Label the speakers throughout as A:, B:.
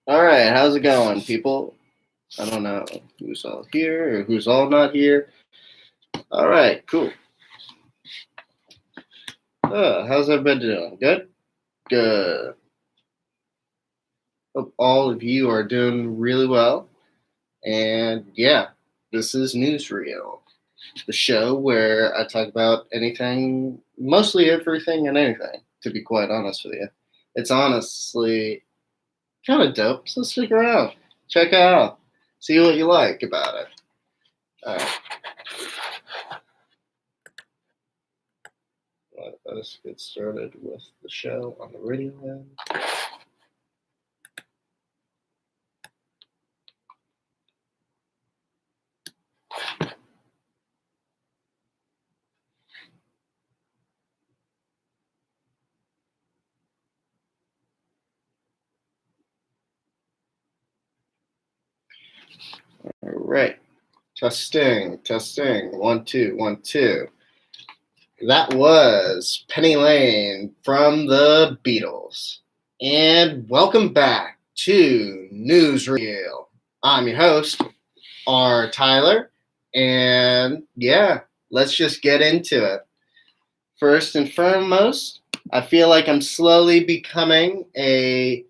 A: All right, how's it going, people? I don't know who's all here or who's all not here. All right, cool. How's everybody doing? Good? Good. Hope all of you are doing really well. And yeah, this is Newsreel, the show where I talk about anything, mostly everything and anything, to be quite honest with you. It's honestly kind of dope, so stick around. Check it out. See what you like about it. All right. Let us get started with the show on the radio then. All right. Testing, testing. 1, 2, 1, 2. That was Penny Lane from the Beatles. And welcome back to Newsreel. I'm your host, R. Tyler. And yeah, let's just get into it. First and foremost, I feel like I'm slowly becoming a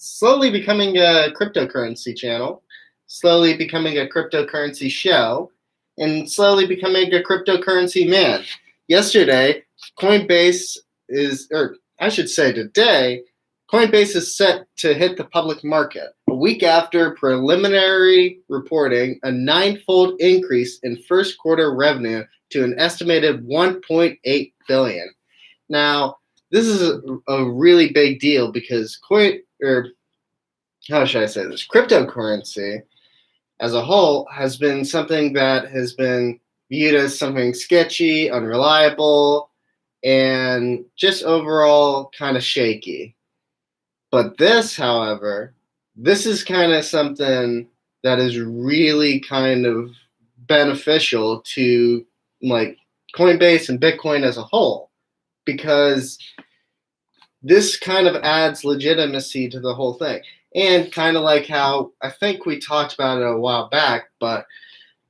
A: cryptocurrency channel, slowly becoming a cryptocurrency show, and slowly becoming a cryptocurrency man. Yesterday, Coinbase or I should say today, Coinbase is set to hit the public market. A week after preliminary reporting a ninefold increase in first quarter revenue to an estimated 1.8 billion. Now, this is a really big deal because how should I say this? Cryptocurrency as a whole has been something that has been viewed as something sketchy, unreliable, and just overall kind of shaky. But this, however, this is kind of something that is really kind of beneficial to like Coinbase and Bitcoin as a whole because this kind of adds legitimacy to the whole thing. And kind of like how I think we talked about it a while back, but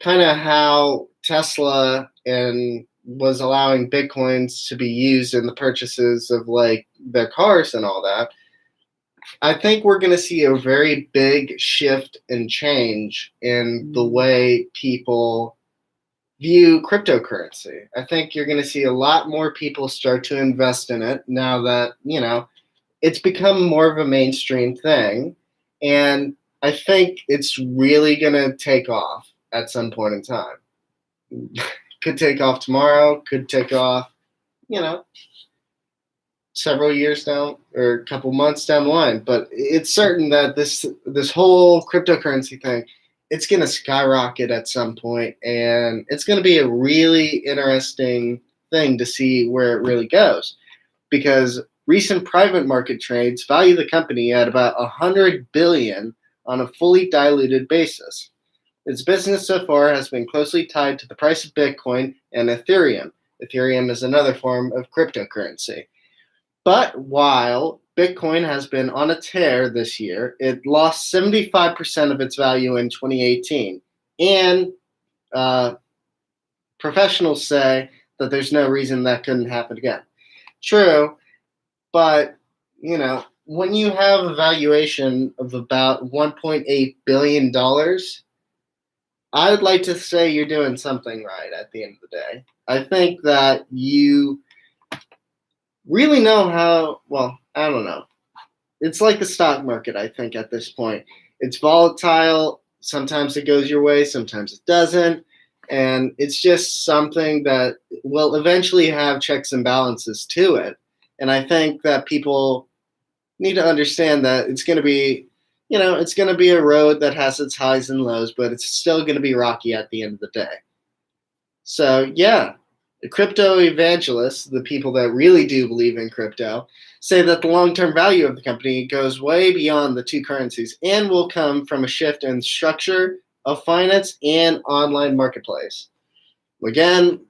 A: kind of how Tesla and was allowing Bitcoins to be used in the purchases of like their cars and all that. I think we're going to see a very big shift and change in the way people view cryptocurrency. I think you're going to see a lot more people start to invest in it now that, it's become more of a mainstream thing. And I think it's really going to take off at some point in time. Could take off tomorrow, could take off, you know, several years down or a couple months down the line. But it's certain that this whole cryptocurrency thing, it's going to skyrocket at some point, and it's going to be a really interesting thing to see where it really goes, because recent private market trades value the company at about 100 billion on a fully diluted basis. Its business so far has been closely tied to the price of Bitcoin and Ethereum. Ethereum is another form of cryptocurrency. But while Bitcoin has been on a tear this year, it lost 75% of its value in 2018. And professionals say that there's no reason that couldn't happen again. True, but when you have a valuation of about $1.8 billion, I would like to say you're doing something right at the end of the day. I think that you really know how, well, I don't know. It's like the stock market, I think, at this point. It's volatile. Sometimes it goes your way, sometimes it doesn't. And it's just something that will eventually have checks and balances to it. And I think that people need to understand that it's going to be, it's going to be a road that has its highs and lows, but it's still going to be rocky at the end of the day. So, yeah, the crypto evangelists, the people that really do believe in crypto, say that the long-term value of the company goes way beyond the two currencies and will come from a shift in structure of finance and online marketplace. Again,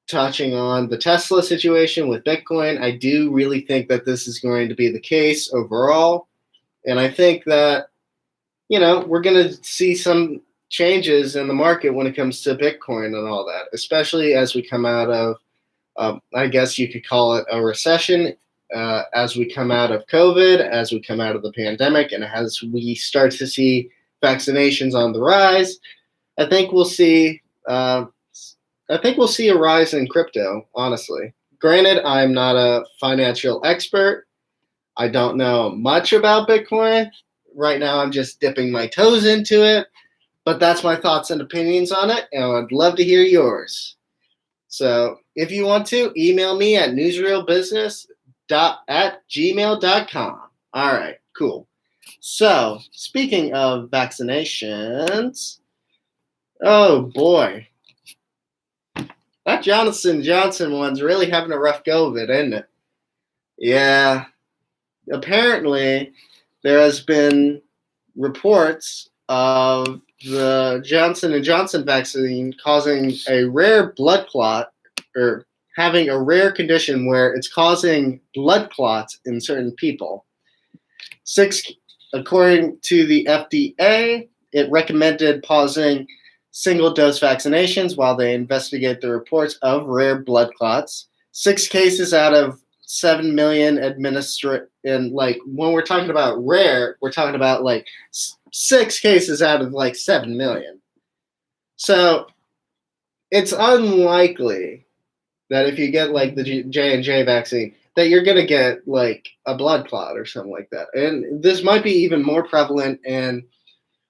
A: touching on the Tesla situation with Bitcoin, I do really think that this is going to be the case overall. And I think that, we're going to see some changes in the market when it comes to Bitcoin and all that, especially as we come out of, I guess you could call it a recession, as we come out of COVID, as we come out of the pandemic, and as we start to see vaccinations on the rise. I think we'll see. I think we'll see a rise in crypto. Honestly, granted, I'm not a financial expert. I don't know much about Bitcoin. Right now, I'm just dipping my toes into it. But that's my thoughts and opinions on it, and I'd love to hear yours. So if you want to, email me at newsreelbusiness@gmail.com. All right, cool. So speaking of vaccinations, oh boy, that Johnson & Johnson one's really having a rough go of it, isn't it? Yeah. Apparently, there has been reports of the Johnson & Johnson vaccine causing a rare blood clot, or having a rare condition where it's causing blood clots in certain people. According to the FDA, it recommended pausing single-dose vaccinations while they investigate the reports of rare blood clots. 6 cases out of 7 million administered, and like when we're talking about rare, we're talking about like 6 cases out of like 7 million. So it's unlikely that if you get like the J&J vaccine, that you're going to get like a blood clot or something like that. And this might be even more prevalent in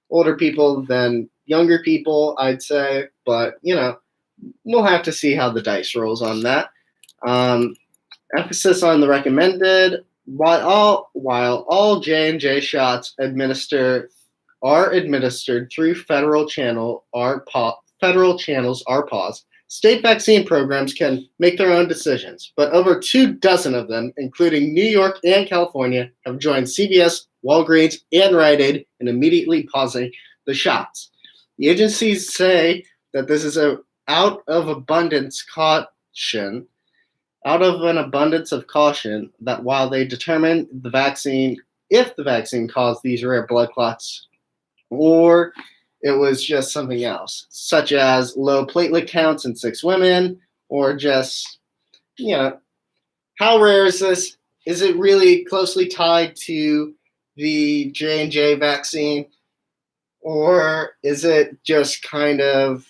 A: older people than younger people, I'd say. But, we'll have to see how the dice rolls on that. Emphasis on the recommended. While all J&J shots are administered through federal channels are paused, state vaccine programs can make their own decisions, but over 24 of them, including New York and California, have joined CVS, Walgreens, and Rite Aid in immediately pausing the shots. The agencies say that this is out of an abundance of caution, that while they determine if the vaccine caused these rare blood clots, or it was just something else, such as low platelet counts in 6 women, or just, how rare is this? Is it really closely tied to the J&J vaccine, or is it just kind of,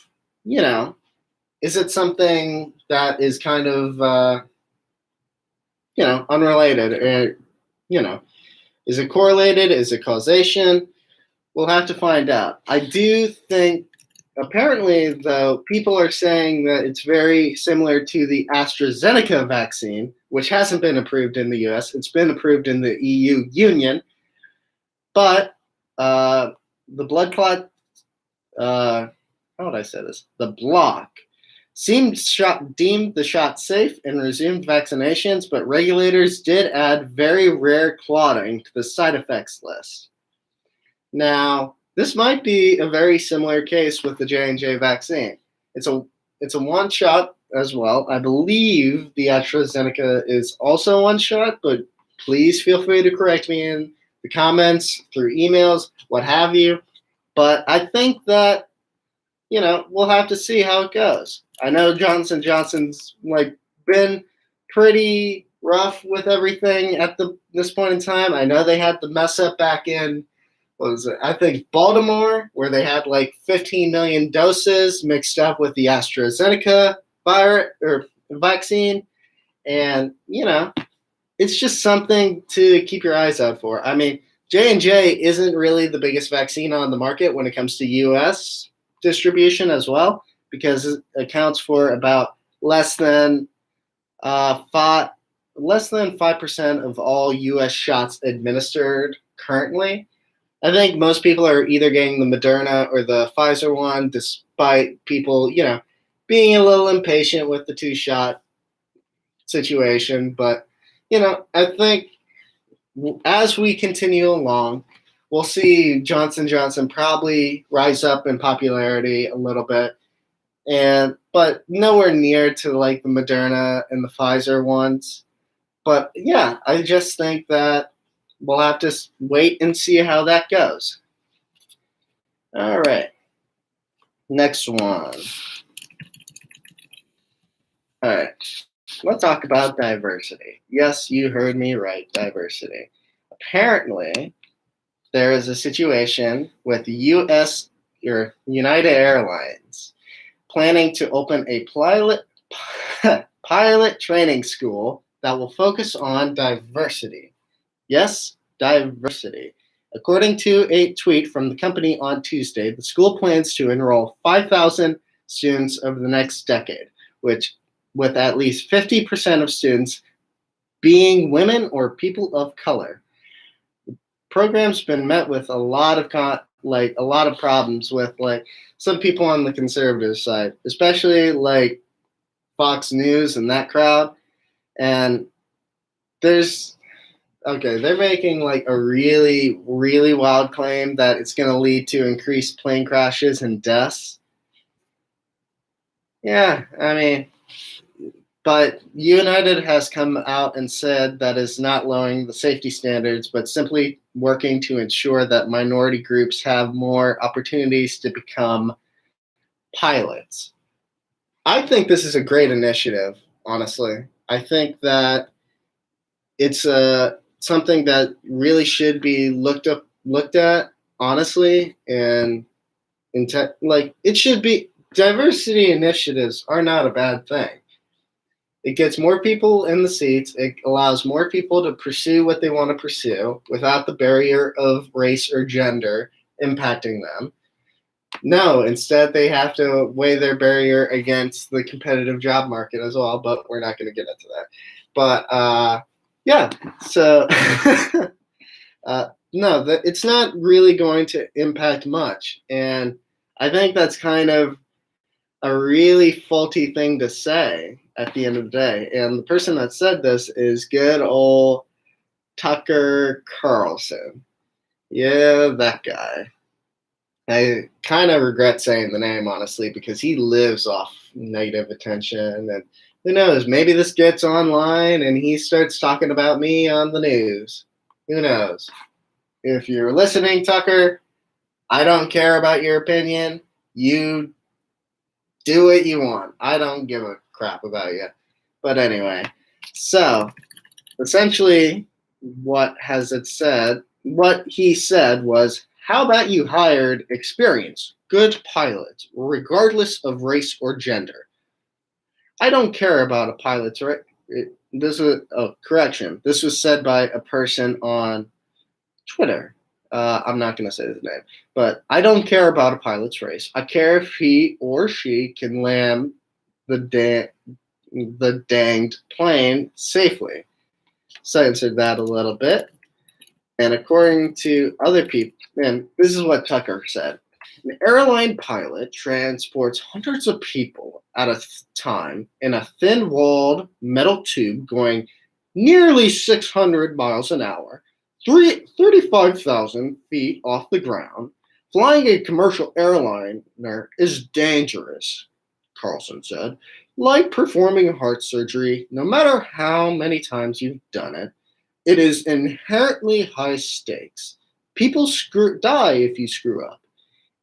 A: is it something that is kind of, unrelated? Is it correlated? Is it causation? We'll have to find out. I do think, apparently, though, people are saying that it's very similar to the AstraZeneca vaccine, which hasn't been approved in the U.S. It's been approved in the EU Union. But the blood clot, how would I say this? The bloc deemed the shot safe and resumed vaccinations, but regulators did add very rare clotting to the side effects list. Now, this might be a very similar case with the J&J vaccine. It's a one shot as well. I believe the AstraZeneca is also one shot, but please feel free to correct me in the comments, through emails, what have you. But I think that, we'll have to see how it goes. I know Johnson & Johnson's been pretty rough with everything at this point in time. I know they had the mess up back in, I think Baltimore, where they had 15 million doses mixed up with the AstraZeneca vaccine. And, it's just something to keep your eyes out for. I mean, J&J isn't really the biggest vaccine on the market when it comes to U.S. distribution as well, because it accounts for about less than 5% of all U.S. shots administered currently. I think most people are either getting the Moderna or the Pfizer one, despite people, being a little impatient with the 2-shot situation. But, I think as we continue along, we'll see Johnson & Johnson probably rise up in popularity a little bit, but nowhere near to the Moderna and the Pfizer ones. But yeah, I just think that we'll have to wait and see how that goes. All right. Next one. All right. Let's talk about diversity. Yes, you heard me right, diversity. Apparently, there is a situation with US or United Airlines planning to open a pilot training school that will focus on diversity. Yes, diversity. According to a tweet from the company on Tuesday, the school plans to enroll 5,000 students over the next decade, which with at least 50% of students being women or people of color. The program's been met with a lot of problems with some people on the conservative side, especially like Fox News and that crowd. And they're making like a really, really wild claim that it's going to lead to increased plane crashes and deaths. Yeah, I mean, but United has come out and said that is not lowering the safety standards, but simply working to ensure that minority groups have more opportunities to become pilots. I think this is a great initiative, honestly. I think that it's something that really should be looked at, honestly, and it should be. Diversity initiatives are not a bad thing. It gets more people in the seats. It allows more people to pursue what they want to pursue without the barrier of race or gender impacting them. No, instead they have to weigh their barrier against the competitive job market as well, but we're not going to get into that. But yeah, so no, it's not really going to impact much. And I think that's kind of a really faulty thing to say at the end of the day. And the person that said this is good old Tucker Carlson. Yeah, that guy. I kind of regret saying the name, honestly, because he lives off negative attention. And who knows, maybe this gets online and he starts talking about me on the news. Who knows? If you're listening, Tucker, I don't care about your opinion. You do what you want. I don't give a crap about you. But anyway, so essentially what he said was, how about you hired experienced, good pilots, regardless of race or gender? I don't care about a pilot's right. This was said by a person on Twitter. I'm not going to say his name, but I don't care about a pilot's race. I care if he or she can land the danged plane safely. Censored that a little bit. And according to other people, and this is what Tucker said, an airline pilot transports hundreds of people at a time in a thin-walled metal tube going nearly 600 miles an hour, 35,000 feet off the ground. Flying a commercial airliner is dangerous, Carlson said. Like performing heart surgery, no matter how many times you've done it, it is inherently high stakes. People die if you screw up.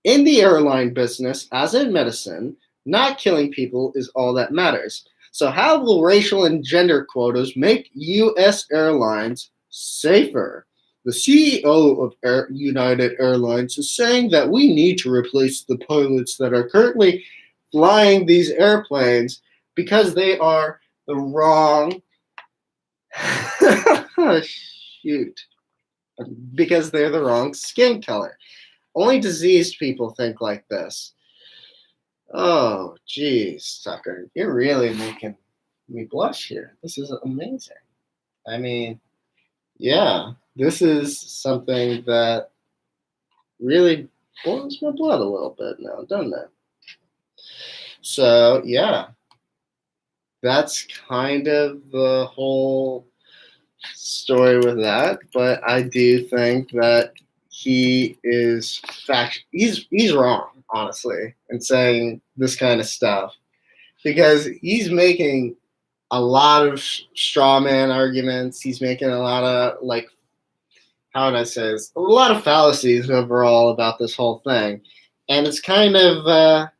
A: In the airline business, as in medicine, not killing people is all that matters. So how will racial and gender quotas make U.S. airlines safer? The CEO of United Airlines is saying that we need to replace the pilots that are currently flying these airplanes because they are the wrong shoot. Because they're the wrong skin color. Only diseased people think like this. Oh, geez, Tucker. You're really making me blush here. This is amazing. I mean, yeah, this is something that really boils my blood a little bit now, doesn't it? So, yeah, that's kind of the whole story with that. But I do think that he's wrong, honestly, in saying this kind of stuff, because he's making a lot of straw man arguments. He's making a lot of how would I say this? A lot of fallacies overall about this whole thing, and it's kind of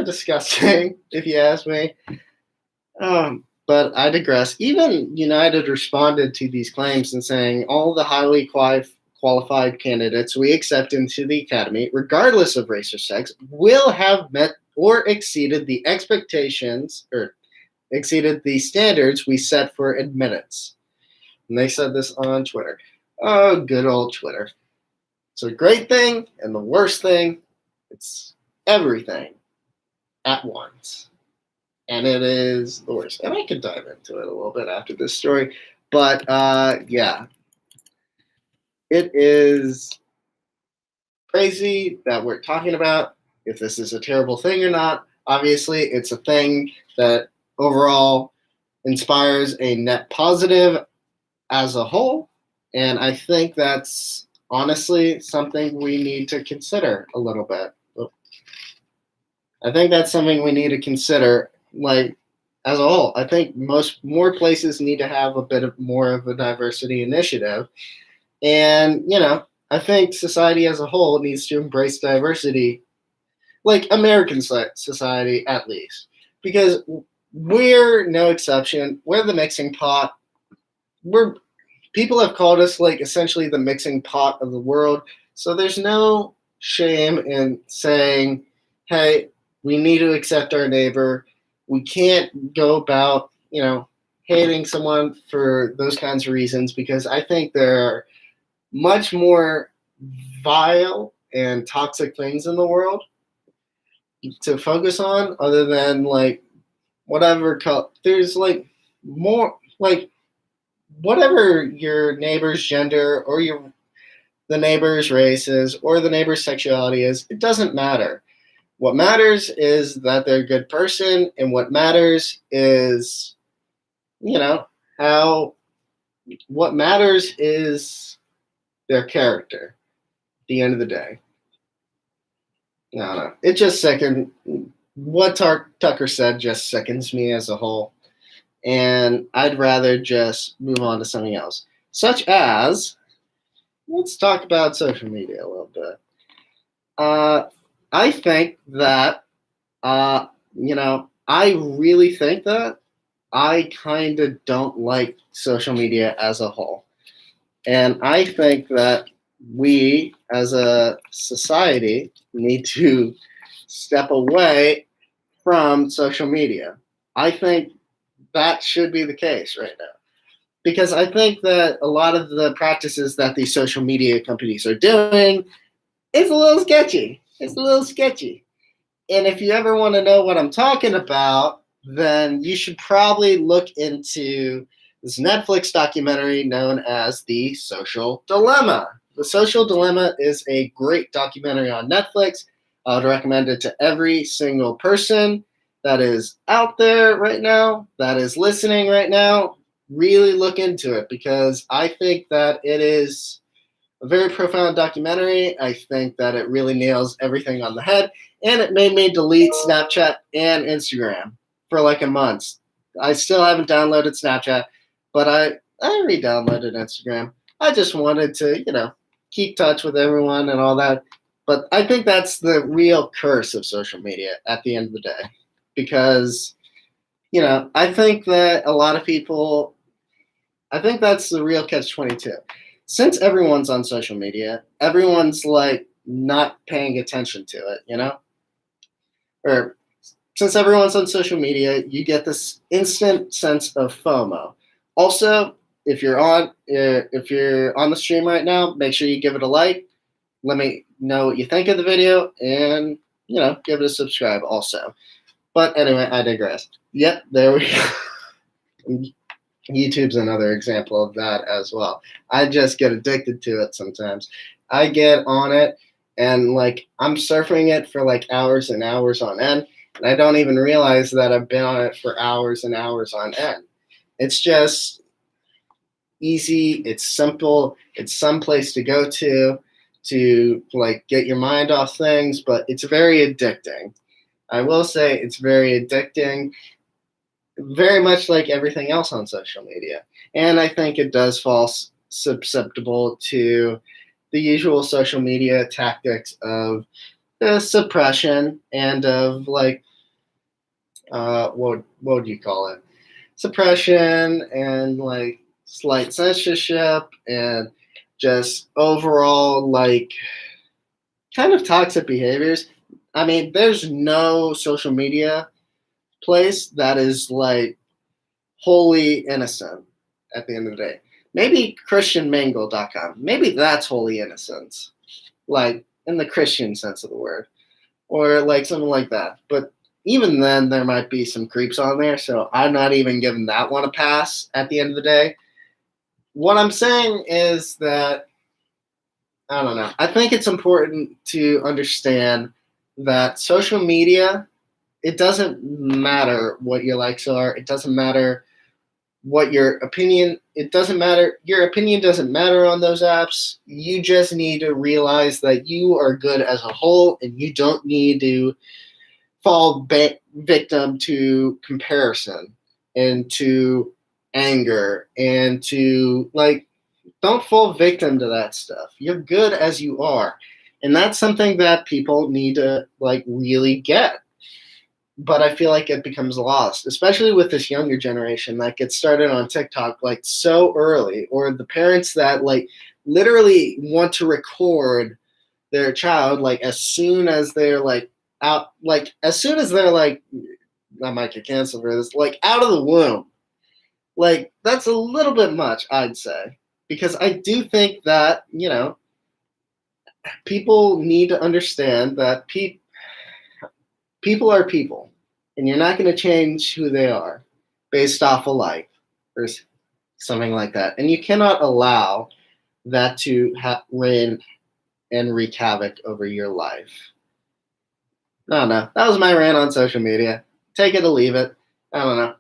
A: disgusting if you ask me. But I digress. Even United responded to these claims and saying all the highly qualified candidates we accept into the academy, regardless of race or sex, will have met or exceeded the expectations or exceeded the standards we set for admittance. And they said this on Twitter. Oh, good old Twitter. It's a great thing and the worst thing. It's everything at once. And it is the worst. And I could dive into it a little bit after this story. But yeah, it is crazy that we're talking about if this is a terrible thing or not. Obviously, it's a thing that overall inspires a net positive as a whole. And I think that's honestly something we need to consider a little bit. I think that's something we need to consider, like, as a whole. I think more places need to have a bit of more of a diversity initiative. And, I think society as a whole needs to embrace diversity, like American society at least, because we're no exception. We're the mixing pot. People have called us like essentially the mixing pot of the world. So there's no shame in saying, hey, we need to accept our neighbor. We can't go about, hating someone for those kinds of reasons, because I think there are much more vile and toxic things in the world to focus on other than like whatever there's like more like whatever your neighbor's gender or the neighbor's race is or the neighbor's sexuality is. It doesn't matter. What matters is that they're a good person, and what matters is what matters is their character at the end of the day. I don't know. It just what Tucker said just sickens me as a whole. And I'd rather just move on to something else. Such as, let's talk about social media a little bit. I think that, I really think that I kind of don't like social media as a whole. And I think that we, as a society, need to step away from social media. I think that should be the case right now. Because I think that a lot of the practices that these social media companies are doing is a little sketchy. It's a little sketchy. And if you ever want to know what I'm talking about, then you should probably look into this Netflix documentary known as The Social Dilemma. The Social Dilemma is a great documentary on Netflix. I would recommend it to every single person that is out there right now, that is listening right now. Really look into it, because I think that it is a very profound documentary. I think that it really nails everything on the head, and it made me delete Snapchat and Instagram for like a month. I still haven't downloaded Snapchat, but I re-downloaded Instagram. I just wanted to, keep touch with everyone and all that. But I think that's the real curse of social media at the end of the day, because, I think that a lot of people, I think that's the real catch-22. Since everyone's on social media, everyone's like not paying attention to it, Or since everyone's on social media, you get this instant sense of FOMO. Also, if you're on the stream right now, make sure you give it a like. Let me know what you think of the video, and give it a subscribe also. But anyway, I digress. Yep, there we go. YouTube's another example of that as well. I just get addicted to it sometimes. I get on it and like I'm surfing it for like hours and hours on end, and I don't even realize that I've been on it for hours and hours on end. It's just easy, it's simple, it's some place to go to like get your mind off things, but it's very addicting. I will say it's very addicting, very much like everything else on social media. And I think it does fall susceptible to the usual social media tactics of suppression and of like what would you call it? Suppression and like slight censorship and just overall like kind of toxic behaviors. I mean, there's no social media place that is like wholly innocent at the end of the day. Maybe christianmingle.com. Maybe that's holy innocence. Like in the Christian sense of the word. Or like something like that. But even then there might be some creeps on there, so I'm not even giving that one a pass at the end of the day. What I'm saying is that I don't know. I think it's important to understand that social media, it doesn't matter what your likes are. It doesn't matter what your opinion, it doesn't matter. Your opinion doesn't matter on those apps. You just need to realize that you are good as a whole and you don't need to fall victim to comparison and to anger and to like don't fall victim to that stuff. You're good as you are. And that's something that people need to like really get. But I feel like it becomes lost, especially with this younger generation that gets started on TikTok like so early, or the parents that like literally want to record their child like as soon as they're like out, like as soon as they're like, I might get canceled for this, like out of the womb. Like that's a little bit much, I'd say, because I do think that people need to understand that people are people, and you're not going to change who they are based off of life or something like that. And you cannot allow that to reign and wreak havoc over your life. I don't know. That was my rant on social media. Take it or leave it. I don't know.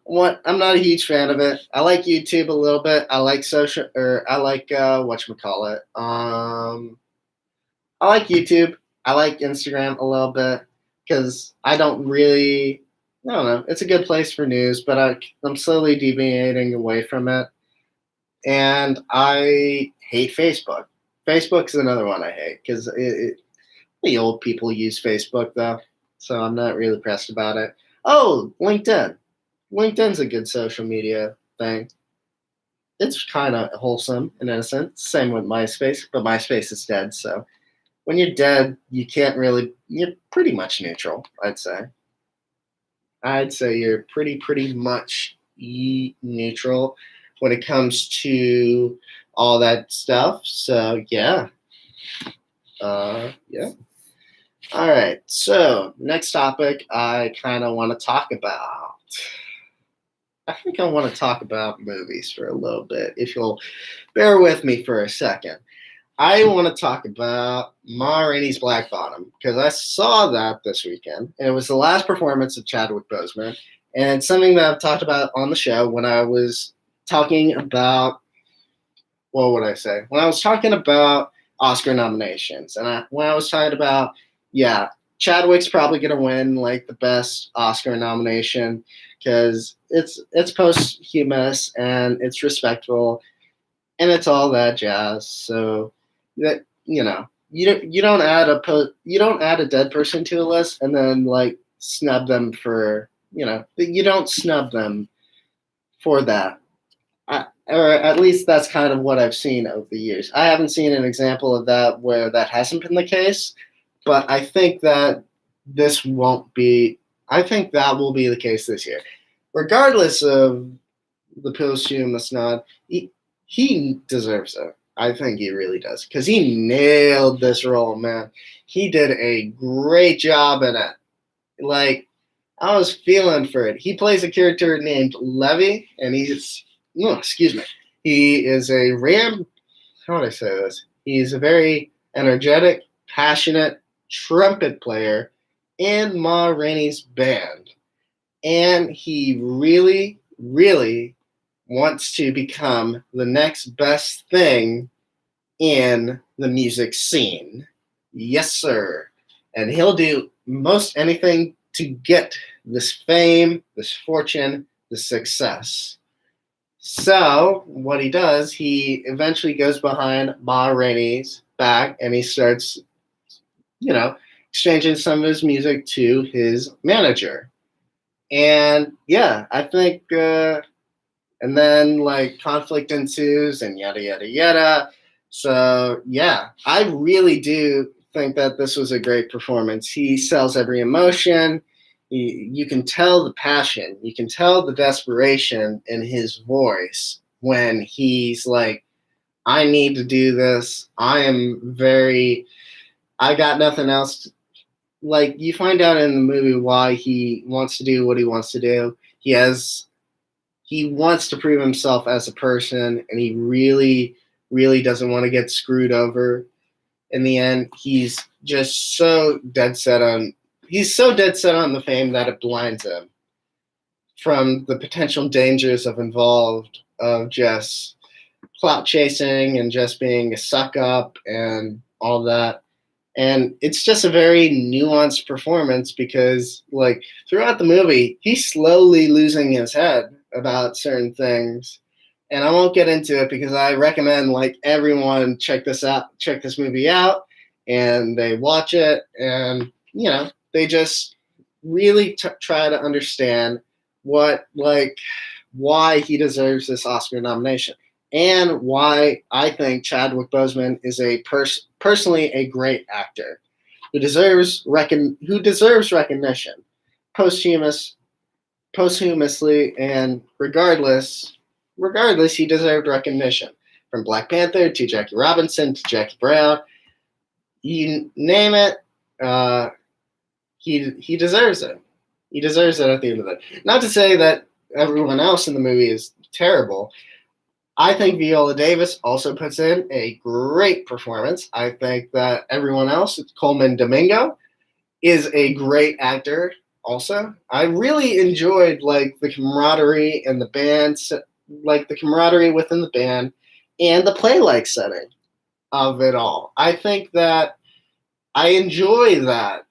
A: I'm not a huge fan of it. I like YouTube a little bit. I like whatchamacallit. I like YouTube. I like Instagram a little bit because I don't know. It's a good place for news, but I'm slowly deviating away from it. And I hate Facebook. Facebook's another one I hate because the old people use Facebook though, so I'm not really pressed about it. Oh, LinkedIn. LinkedIn's a good social media thing. It's kind of wholesome and innocent. Same with MySpace, but MySpace is dead, so when you're dead, you're pretty much neutral, I'd say. I'd say you're pretty much neutral when it comes to all that stuff. So, yeah. Yeah. All right. So, next topic I kind of want to talk about. I think I want to talk about movies for a little bit, if you'll bear with me for a second. I want to talk about Ma Rainey's Black Bottom because I saw that this weekend, and it was the last performance of Chadwick Boseman, and it's something that I've talked about on the show when I was talking about, what would I say? When I was talking about Oscar nominations, and when I was talking about, yeah, Chadwick's probably going to win like the best Oscar nomination because it's posthumous and it's respectful and it's all that jazz. So that you don't add a dead person to a list and then like snub them for you don't snub them for that. Or at least that's kind of what I've seen over the years. I haven't seen an example of that where that hasn't been the case, but I think that this won't be. I think that will be the case this year, regardless of the posthumous nod. He deserves it. I think he really does because he nailed this role, man. He did a great job in it. Like I was feeling for it. He plays a character named Levy, and he is a how would I say this? He's a very energetic, passionate trumpet player in Ma Rainey's band. And he really, really wants to become the next best thing in the music scene. Yes, sir. And he'll do most anything to get this fame, this fortune, this success. So what he does, he eventually goes behind Ma Rainey's back and he starts, exchanging some of his music to his manager. And yeah, I think, and then like conflict ensues and yada yada yada. So yeah, I really do think that this was a great performance. He sells every emotion. You can tell the passion, you can tell the desperation in his voice when he's like, I need to do this. I got nothing else. Like, you find out in the movie why he wants to do what he wants to do. He wants to prove himself as a person, and he really, really doesn't want to get screwed over. In the end, he's so dead set on the fame that it blinds him from the potential dangers of just clout chasing and just being a suck up and all that. And it's just a very nuanced performance because, like, throughout the movie, he's slowly losing his head about certain things. And I won't get into it because I recommend, like, everyone check this movie out, and they watch it, and, they just really try to understand why he deserves this Oscar nomination and why I think Chadwick Boseman is personally a great actor who deserves recognition posthumously, and regardless, he deserved recognition. From Black Panther to Jackie Robinson to Jackie Brown, you name it, he deserves it. He deserves it at the end of the day. Not to say that everyone else in the movie is terrible. I think Viola Davis also puts in a great performance. I think that everyone else, Coleman Domingo, is a great actor also. I really enjoyed like the camaraderie in the band, like the camaraderie within the band and the play-like setting of it all. I think that I enjoy that.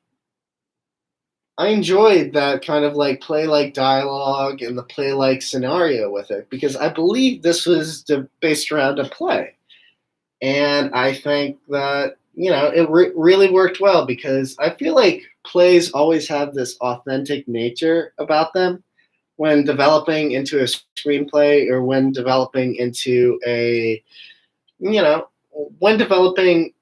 A: I enjoyed that kind of like play-like dialogue and the play-like scenario with it because I believe this was based around a play. And I think that, it really worked well because I feel like plays always have this authentic nature about them when developing into a screenplay or when developing into when developing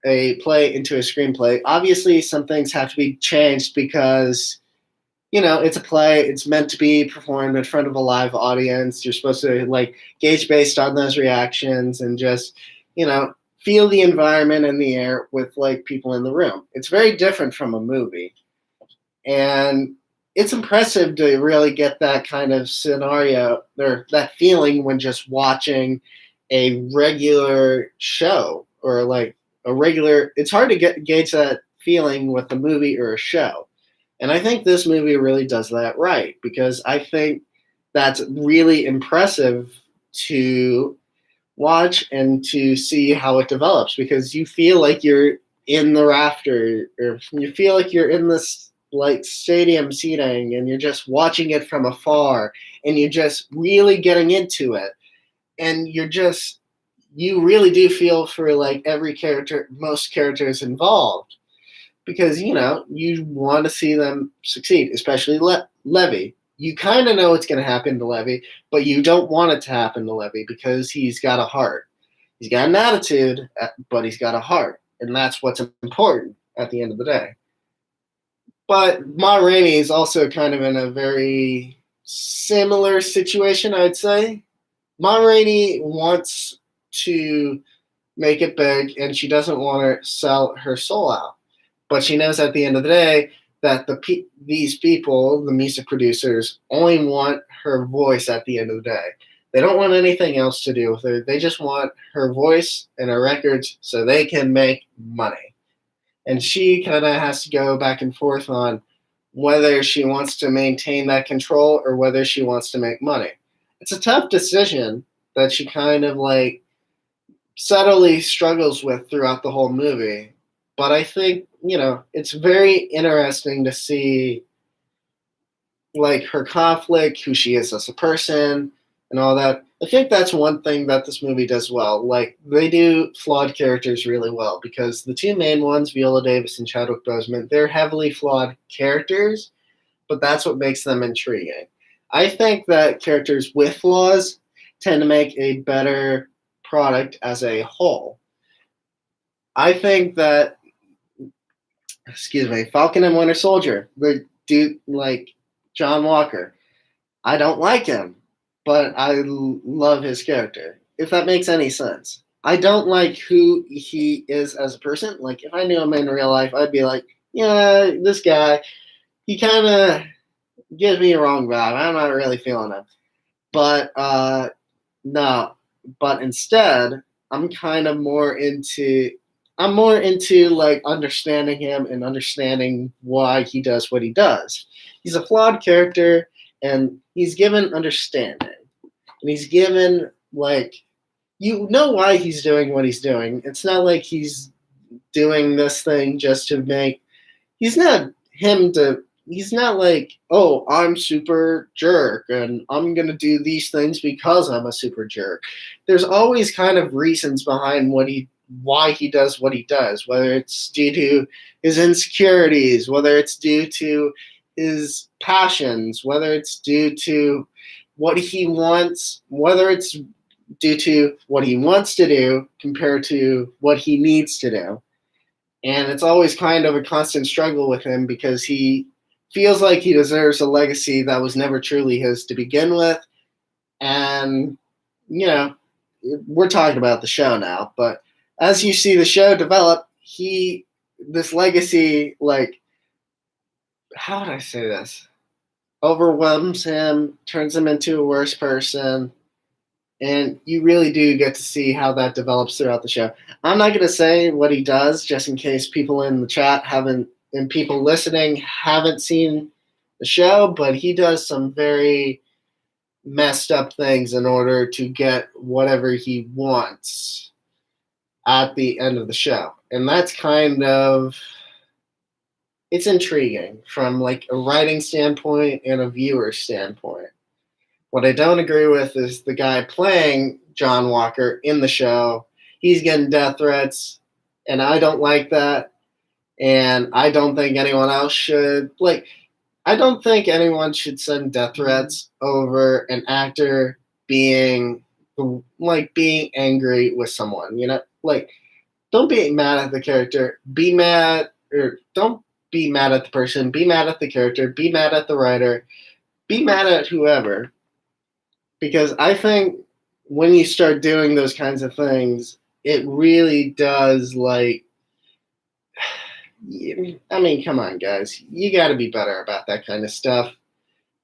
A: a play into a screenplay. Obviously, some things have to be changed because, it's a play. It's meant to be performed in front of a live audience. You're supposed to like gauge based on those reactions and just, feel the environment and the air with like people in the room. It's very different from a movie. And it's impressive to really get that kind of scenario or that feeling when just watching a regular show or like it's hard to gauge that feeling with a movie or a show. And I think this movie really does that right because I think that's really impressive to watch and to see how it develops because you feel like you're in the rafter or you feel like you're in this like stadium seating and you're just watching it from afar and you're just really getting into it and you really do feel for like most characters involved because you want to see them succeed, especially Levy. You kind of know what's going to happen to Levy, but you don't want it to happen to Levy because he's got a heart. He's got an attitude, but he's got a heart, and that's what's important at the end of the day. But Ma Rainey is also kind of in a very similar situation, I'd say. Ma Rainey wants to make it big, and she doesn't want to sell her soul out. But she knows at the end of the day that these people, the music producers, only want her voice at the end of the day. They don't want anything else to do with her. They just want her voice and her records so they can make money. And she kind of has to go back and forth on whether she wants to maintain that control or whether she wants to make money. It's a tough decision that she kind of like subtly struggles with throughout the whole movie. But I think, it's very interesting to see like her conflict, who she is as a person and all that. I think that's one thing that this movie does well. Like, they do flawed characters really well because the two main ones, Viola Davis and Chadwick Boseman, they're heavily flawed characters, but that's what makes them intriguing. I think that characters with flaws tend to make a better product as a whole. I think that, excuse me, Falcon and Winter Soldier, the dude like John Walker, I don't like him, but I love his character. If that makes any sense. I don't like who he is as a person. Like, if I knew him in real life, I'd be like, yeah, this guy, he kind of gives me a wrong vibe. I'm not really feeling him. But no. But instead, I'm kind of more into. I'm more into like understanding him and understanding why he does what he does. He's a flawed character, and he's given understanding, and he's given like you know why he's doing what he's doing. It's not like he's doing this thing just to make. He's not him to. He's not like, oh, I'm super jerk and I'm gonna do these things because I'm a super jerk. There's always kind of reasons behind why he does what he does, whether it's due to his insecurities, whether it's due to his passions, whether it's due to what he wants, whether it's due to what he wants to do compared to what he needs to do. And it's always kind of a constant struggle with him because he feels like he deserves a legacy that was never truly his to begin with. And, you know, we're talking about the show now, but as you see the show develop, this legacy, like, how would I say this? Overwhelms him, turns him into a worse person, and you really do get to see how that develops throughout the show. I'm not going to say what he does just in case people in the chat haven't, and people listening haven't seen the show, but he does some very messed up things in order to get whatever he wants at the end of the show. And that's kind of, it's intriguing from like a writing standpoint and a viewer standpoint. What I don't agree with is the guy playing John Walker in the show. He's getting death threats, and I don't like that. And I don't think anyone else should. Like, I don't think anyone should send death threats over an actor being angry with someone. You know, like, don't be mad at the character. Be mad, or don't be mad at the person. Be mad at the character. Be mad at the writer. Be mad at whoever. Because I think when you start doing those kinds of things, it really does, like, I mean, come on, guys. You got to be better about that kind of stuff.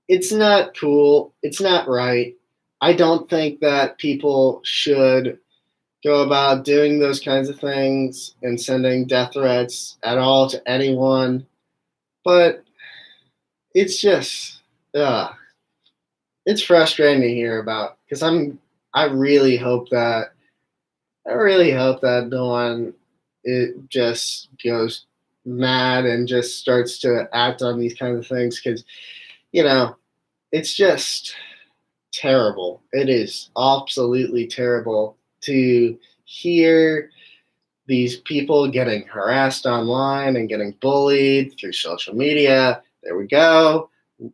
A: It's not cool. It's not right. I don't think that people should go about doing those kinds of things and sending death threats at all to anyone. But it's just, it's frustrating to hear about because I really hope that no one it just goes mad and just starts to act on these kinds of things because it's just terrible. It is absolutely terrible to hear these people getting harassed online and getting bullied through social media. There we go.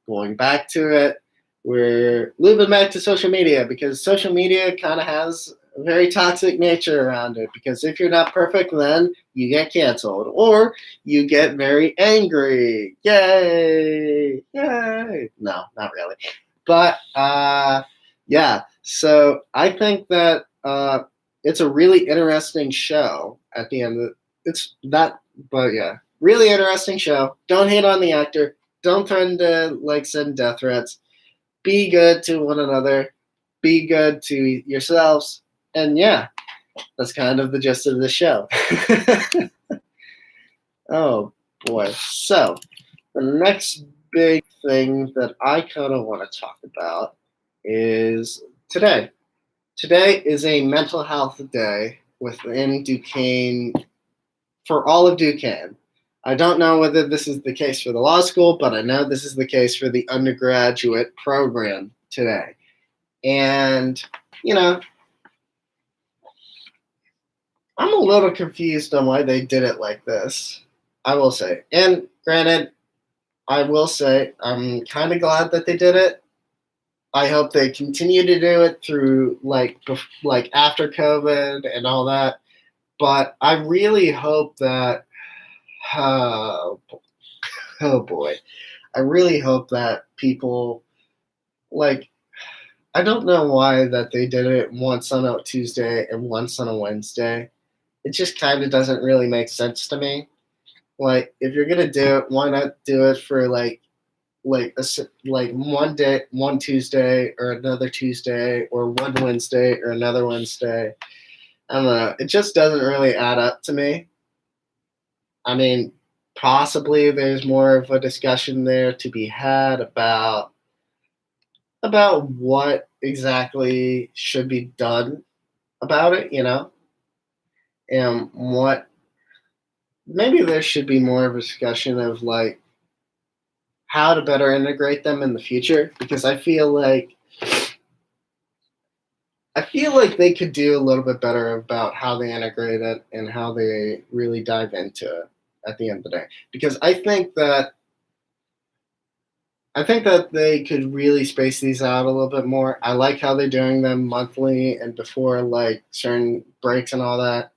A: Going back to it. We're looping back to social media because social media kind of has a very toxic nature around it. Because if you're not perfect, then you get canceled or you get very angry. Yay! Yay! No, not really. But yeah. So I think that it's a really interesting show. At the end of it's that, but yeah, really interesting show. Don't hate on the actor. Don't threaten to send death threats. Be good to one another. Be good to yourselves. And yeah, that's kind of the gist of the show. Oh boy. So the next big thing that I kind of want to talk about is today. Today is a mental health day within Duquesne, for all of Duquesne. I don't know whether this is the case for the law school, but I know this is the case for the undergraduate program today. And you know, I'm a little confused on why they did it like this. I will say. And granted, I will say I'm kind of glad that they did it. I hope they continue to do it through like after COVID and all that. But I really hope that oh, oh boy, I really hope that people like I don't know why that they did it once on a Tuesday and once on a Wednesday. It just kind of doesn't really make sense to me. Like if you're gonna do it, why not do it for like one day, one Tuesday or another Tuesday, or one Wednesday or another Wednesday. I don't know. It just doesn't really add up to me. I mean, possibly there's more of a discussion there to be had about what exactly should be done about it, and what maybe there should be more of a discussion of like how to better integrate them in the future because I feel like they could do a little bit better about how they integrate it and how they really dive into it at the end of the day. Because I think that they could really space these out a little bit more. I like how they're doing them monthly and before like certain breaks and all that.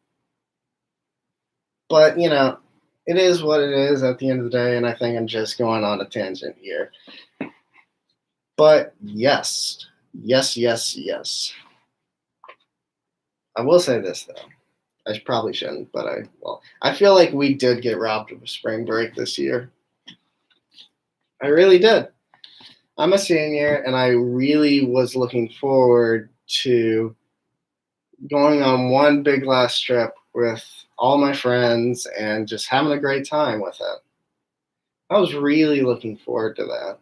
A: But it is what it is at the end of the day, and I think I'm just going on a tangent here. But yes, yes, yes, yes. I will say this though. I probably shouldn't, but I feel like we did get robbed of a spring break this year. I really did. I'm a senior, and I really was looking forward to going on one big last trip with all my friends and just having a great time with it. I was really looking forward to that.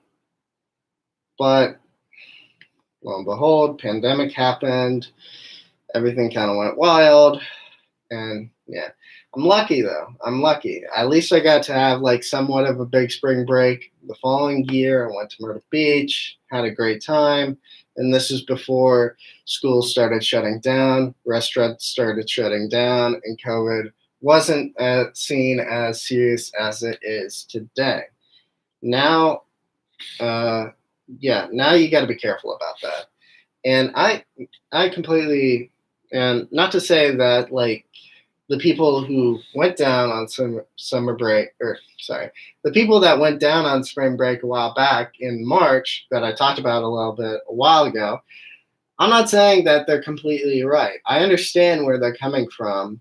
A: But lo and behold, pandemic happened. Everything kind of went wild. And yeah, I'm lucky though. I'm lucky. At least I got to have like somewhat of a big spring break. The following year, I went to Myrtle Beach, had a great time. And this is before schools started shutting down, restaurants started shutting down, and COVID wasn't seen as serious as it is today. Now, uh, yeah, now you got to be careful about that. And I completely, and not to say that like the people who went down on summer break, or sorry, the people that went down on spring break a while back in March that I talked about a little bit a while ago, I'm not saying that they're completely right. I understand where they're coming from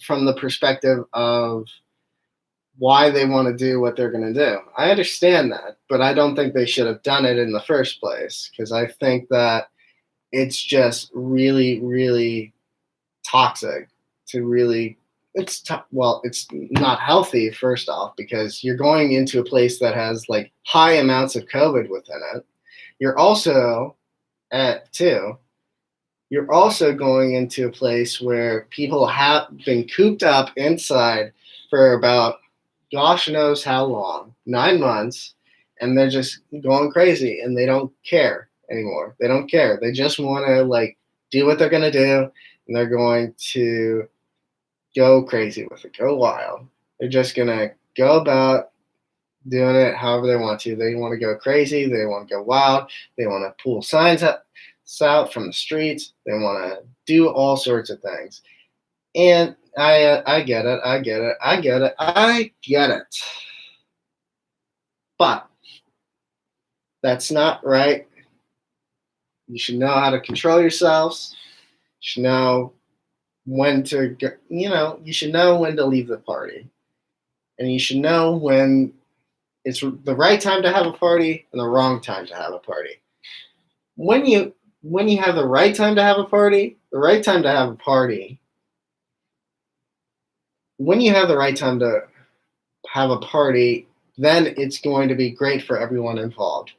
A: the perspective of why they want to do what they're going to do. I understand that, but I don't think they should have done it in the first place because I think that it's just really, really toxic to really it's not healthy first off because you're going into a place that has like high amounts of COVID within it. You're also at two you're also going into a place where people have been cooped up inside for about gosh knows how long, 9 months, and they're just going crazy and they don't care anymore. They don't care. They just want to like do what they're going to do and they're going to go crazy with it, go wild. They're just going to go about doing it however they want to. They want to go crazy. They want to go wild. They want to pull signs out from the streets. They want to do all sorts of things. And I get it. I get it. I get it. I get it. But that's not right. You should know how to control yourselves. You should know when to get, you should know when to leave the party. And you should know when it's the right time to have a party and the wrong time to have a party. When you have the right time to have a party, the right time to have a party, when you have the right time to have a party, then it's going to be great for everyone involved.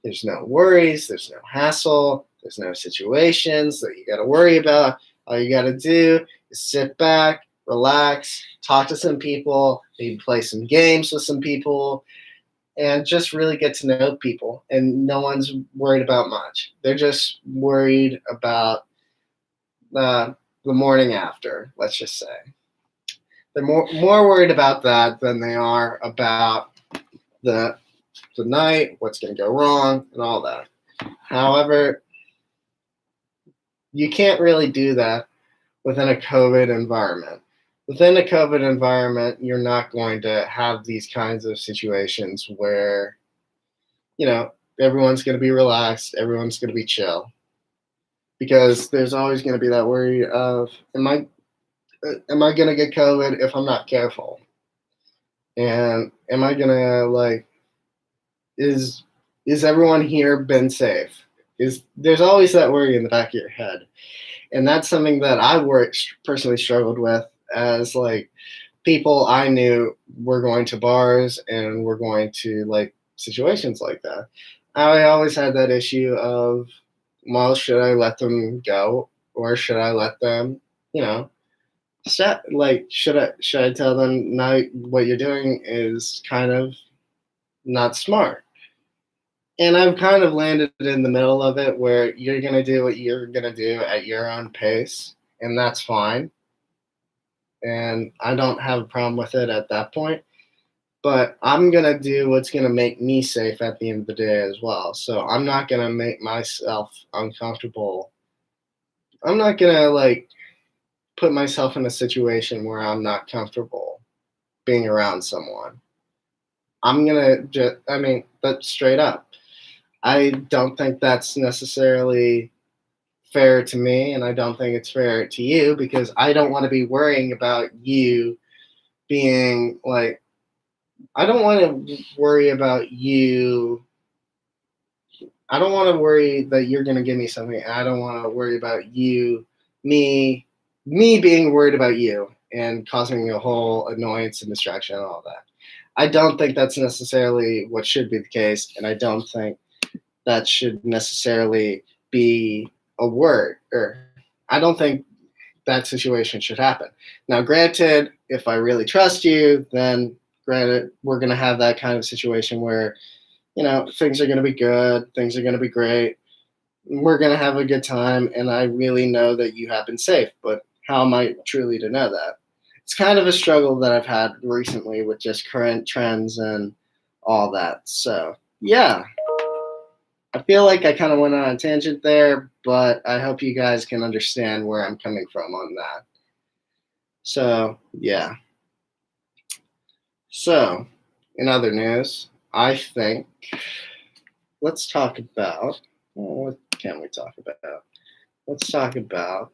A: There's no worries, there's no hassle, there's no situations that you got to worry about. All you got to do is sit back, relax, talk to some people, maybe play some games with some people, and just really get to know people. And no one's worried about much. They're just worried about the morning after, let's just say. They're more worried about that than they are about the the night, what's going to go wrong, and all that. However, you can't really do that within a COVID environment. Within a COVID environment, you're not going to have these kinds of situations where, everyone's going to be relaxed, everyone's going to be chill, because there's always going to be that worry of, am I going to get COVID if I'm not careful? And am I going to is is everyone here been safe? There's always that worry in the back of your head, and that's something that I personally struggled with as people I knew were going to bars and were going to situations like that. I always had that issue of, well, should I let them go or should I let them, you know, should I tell them, no, what you're doing is kind of not smart? And I've kind of landed in the middle of it where you're going to do what you're going to do at your own pace, and that's fine. And I don't have a problem with it at that point. But I'm going to do what's going to make me safe at the end of the day as well. So I'm not going to make myself uncomfortable. I'm not going to put myself in a situation where I'm not comfortable being around someone. I'm going to that's straight up. I don't think that's necessarily fair to me, and I don't think it's fair to you, because I don't want to be worrying about you being I don't want to worry about you. I don't want to worry that you're going to give me something. I don't want to worry about me being worried about you and causing a whole annoyance and distraction and all that. I don't think that's necessarily what should be the case, and I don't think that should necessarily be a word, or I don't think that situation should happen. Now, granted, if I really trust you, then granted, we're going to have that kind of situation where, things are going to be good, things are going to be great, we're going to have a good time, and I really know that you have been safe. But how am I truly to know that? It's kind of a struggle that I've had recently with just current trends and all that. So, yeah, I feel like I kind of went on a tangent there, but I hope you guys can understand where I'm coming from on that. So, yeah. So, in other news, I think let's talk about, what can we talk about? Let's talk about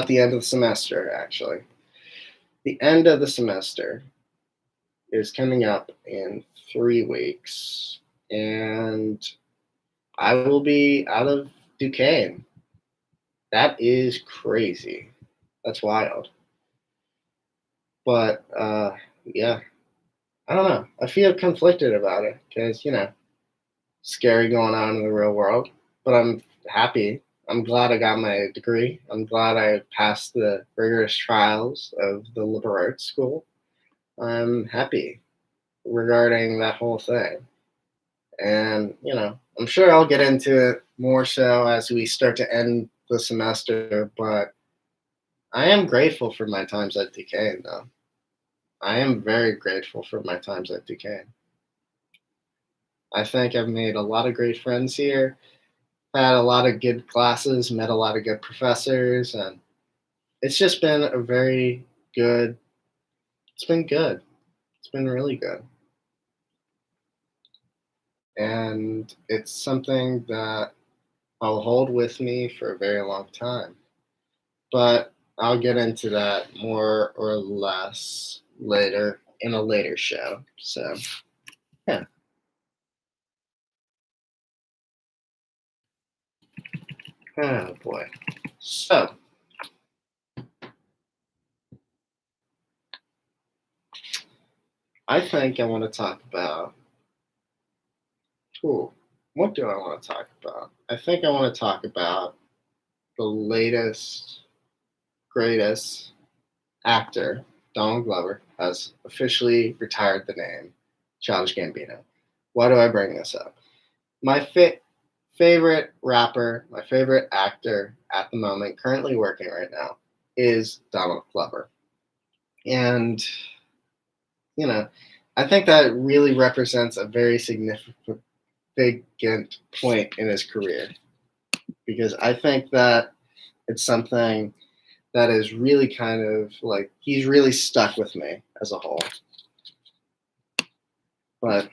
A: the end of the semester, actually. The end of the semester is coming up in 3 weeks, and I will be out of Duquesne. That is crazy. That's wild. But yeah, I don't know. I feel conflicted about it because scary going on in the real world. But I'm happy. I'm glad I got my degree. I'm glad I passed the rigorous trials of the liberal arts school. I'm happy regarding that whole thing. And, I'm sure I'll get into it more so as we start to end the semester, but I am grateful for my times at Duquesne, though. I am very grateful for my times at Duquesne. I think I've made a lot of great friends here, had a lot of good classes, met a lot of good professors, and it's just been a very good, it's been good. It's been really good. And it's something that I'll hold with me for a very long time. But I'll get into that more or less later in a later show. So, yeah. Oh boy. So, I think I want to talk about. Ooh, what do I want to talk about? I think I want to talk about the latest, greatest actor, Donald Glover, has officially retired the name Childish Gambino. Why do I bring this up? My favorite rapper, my favorite actor at the moment, currently working right now, is Donald Glover. And, you know, I think that really represents a very significant point in his career because I think that it's something that is really kind of like he's really stuck with me as a whole. But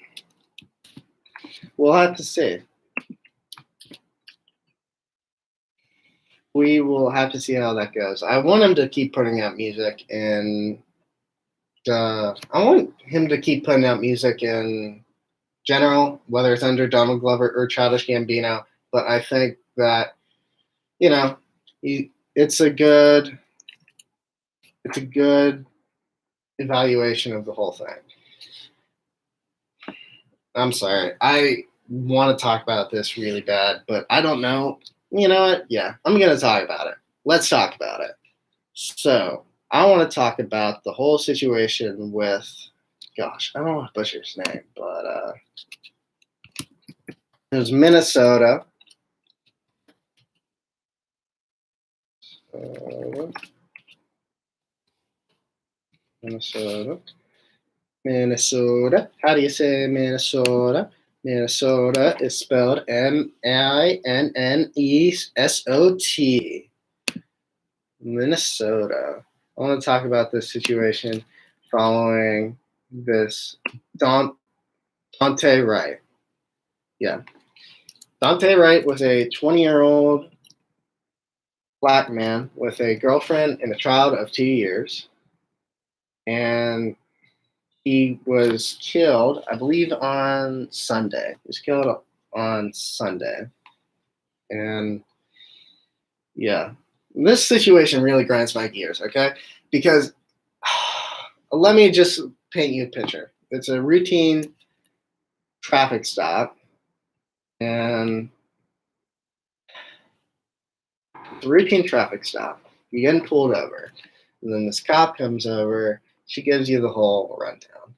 A: we'll have to see. We will have to see how that goes. I want him to keep putting out music, and I want him to keep putting out music in general, whether it's under Donald Glover or Childish Gambino. But I think that it's a good evaluation of the whole thing. I'm sorry. I want to talk about this really bad, but I don't know. You know what? Yeah, I'm going to talk about it. Let's talk about it. So, I want to talk about the whole situation with, gosh, I don't want to butcher his name, but it was Minnesota. Minnesota. How do you say Minnesota? Minnesota is spelled Minnesot. Minnesota. I want to talk about this situation following this Dante Wright. Yeah. Dante Wright was a 20-year-old black man with a girlfriend and a child of 2 years. And he was killed, I believe, on Sunday. He was killed on Sunday. And yeah, this situation really grinds my gears, okay? Because let me just paint you a picture. It's a routine traffic stop, and it's a routine traffic stop. You're getting pulled over, and then this cop comes over. She gives you the whole rundown.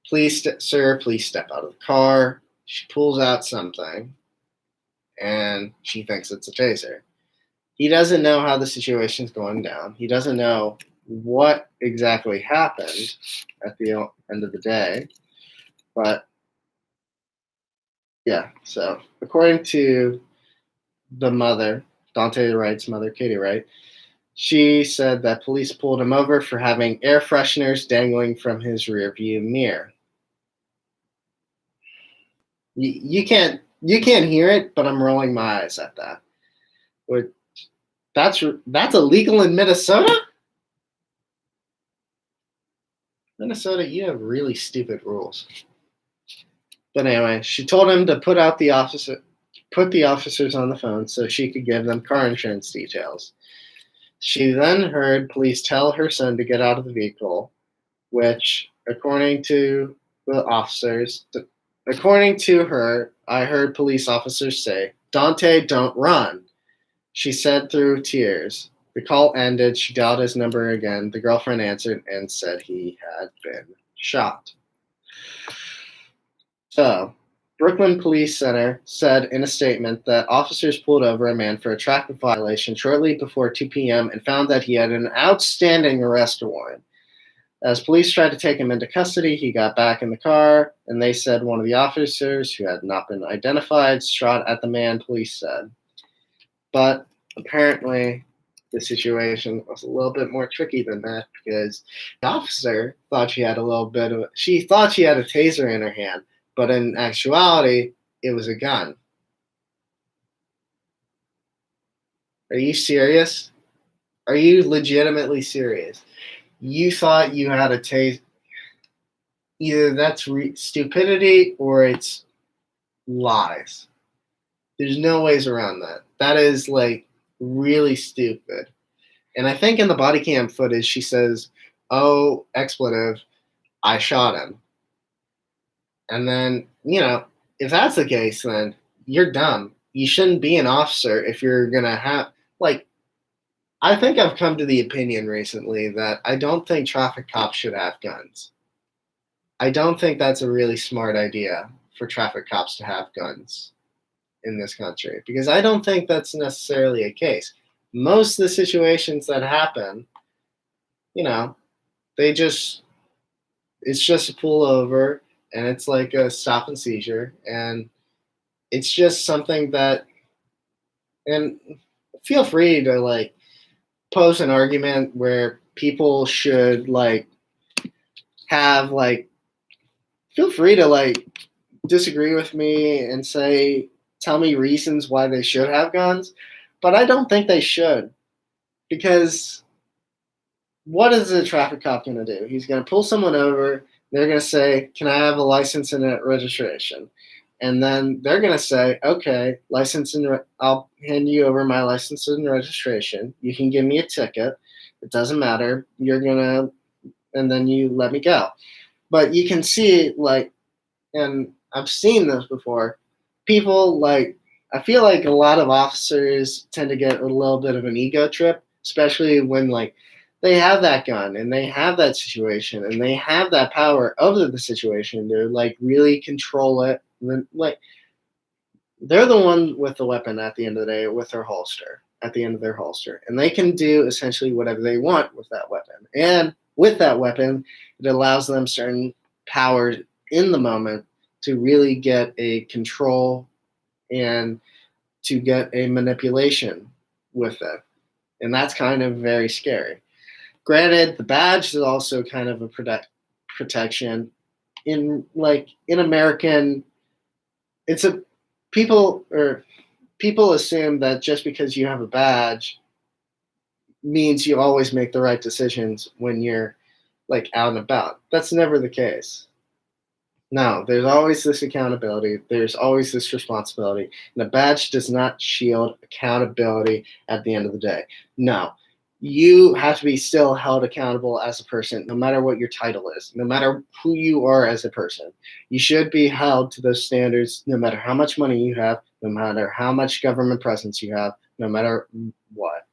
A: Please, sir, please step out of the car. She pulls out something, and she thinks it's a taser. He doesn't know how the situation's going down. He doesn't know what exactly happened at the end of the day. But, yeah, so according to the mother, Dante Wright's mother, Katie Wright, she said that police pulled him over for having air fresheners dangling from his rearview mirror. You can't hear it, but I'm rolling my eyes at that. That's illegal in Minnesota? Minnesota, you have really stupid rules. But anyway, she told him to put the officers on the phone so she could give them car insurance details. She then heard police tell her son to get out of the vehicle, which, according to her, I heard police officers say, "Dante, don't run." She said through tears. The call ended. She dialed his number again. The girlfriend answered and said he had been shot. So, Brooklyn Police Center said in a statement that officers pulled over a man for a traffic violation shortly before 2 p.m. and found that he had an outstanding arrest warrant. As police tried to take him into custody, he got back in the car, and they said one of the officers, who had not been identified, shot at the man, police said. But apparently, the situation was a little bit more tricky than that because the officer thought she thought she had a taser in her hand, but in actuality, it was a gun. Are you serious? Are you legitimately serious? You thought you had a taser. Either that's stupidity or it's lies. There's no ways around that. That is like really stupid. And I think in the body cam footage, she says, "Oh, expletive, I shot him." And then, if that's the case, then you're dumb. You shouldn't be an officer if you're going to have, I think I've come to the opinion recently that I don't think traffic cops should have guns. I don't think that's a really smart idea for traffic cops to have guns in this country, because I don't think that's necessarily a case. Most of the situations that happen, you know, they just it's just a pullover, and it's like a stop and seizure, and it's just something that, and feel free to like pose an argument where people should like have like, feel free to like disagree with me and say, tell me reasons why they should have guns, but I don't think they should, because what is a traffic cop going to do? He's going to pull someone over. They're going to say, can I have a license and a registration? And then they're going to say, okay, license and I'll hand you over my license and registration. You can give me a ticket. It doesn't matter. You're going to, and then you let me go. But you can see, like, and I've seen this before, people like, I feel like a lot of officers tend to get a little bit of an ego trip, especially when like they have that gun and they have that situation and they have that power over the situation to like really control it. And then, like, they're the one with the weapon at the end of the day, with their holster, at the end of their holster, and they can do essentially whatever they want with that weapon. And with that weapon, it allows them certain powers in the moment to really get a control and to get a manipulation with it. And that's kind of very scary. Granted, the badge is also kind of a protection in American. It's a people assume that just because you have a badge means you always make the right decisions when you're like out and about. That's never the case. No, there's always this accountability. There's always this responsibility. And a badge does not shield accountability at the end of the day. No, you have to be still held accountable as a person, no matter what your title is, no matter who you are as a person. You should be held to those standards, no matter how much money you have, no matter how much government presence you have, no matter what.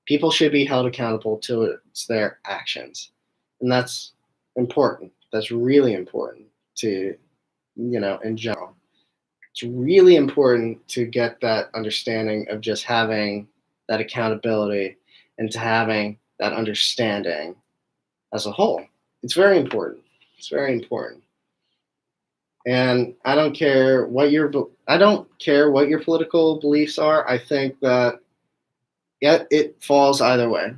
A: People should be held accountable to their actions. And that's important. That's really important to, in general. It's really important to get that understanding of just having that accountability and to having that understanding as a whole. It's very important. It's very important. And I don't care what your political beliefs are. I think that it falls either way.